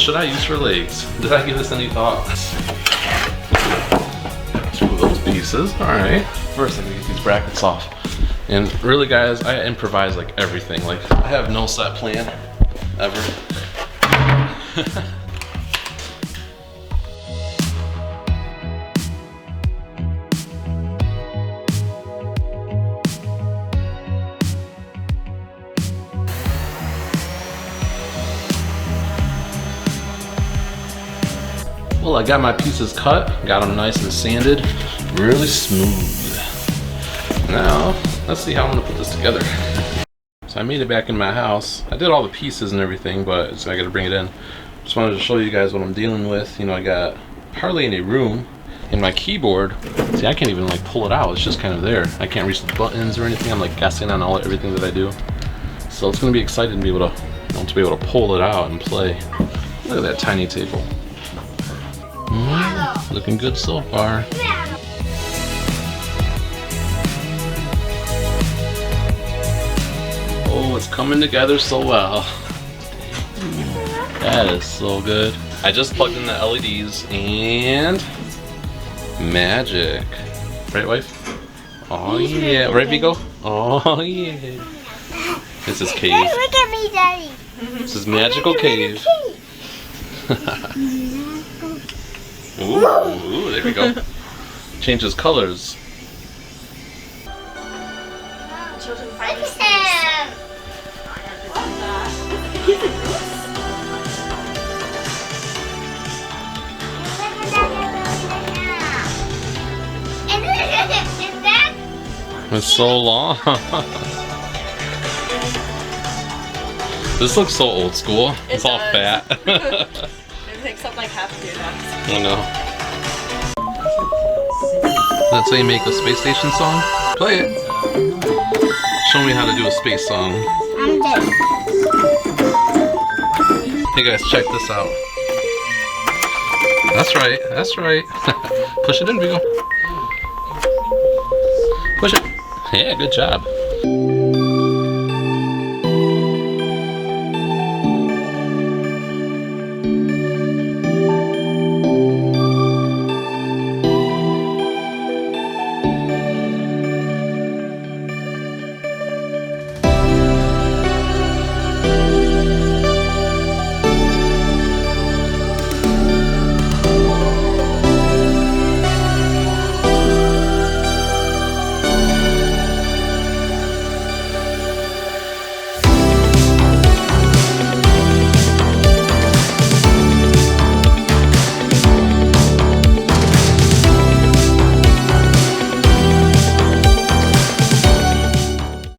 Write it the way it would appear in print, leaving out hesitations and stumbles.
should I use for legs? Did I give this any thought? 2 of those pieces, all right. First, I'm gonna get these brackets off. And really, guys, I improvise like everything. Like, I have no set plan, ever. Well, I got my pieces cut, got them nice and sanded, really smooth. Now, let's see how I'm gonna put this together. So I made it back in my house. I did all the pieces and everything, but I gotta bring it in. Just wanted to show you guys what I'm dealing with. You know, I got hardly any room in my keyboard. See, I can't even like pull it out. It's just kind of there. I can't reach the buttons or anything. I'm like guessing on everything that I do. So it's gonna be exciting to be able to pull it out and play. Look at that tiny table. Looking good so far. Oh, it's coming together so well. That is so good. I just plugged in the LEDs and magic. Right, wife? Oh yeah. Right, Vigo? Oh yeah. This is cave. Look at me, Daddy. This is magical cave. Ooh, there we go. Changes colors. It's so long. This looks so old school. It's all fat. It takes up like half of your desk. I know. That's how you make a space station song? Play it. Show me how to do a space song. I'm dead. Hey guys, check this out. That's right, that's right. Push it in, Vigo. Push it. Yeah, good job.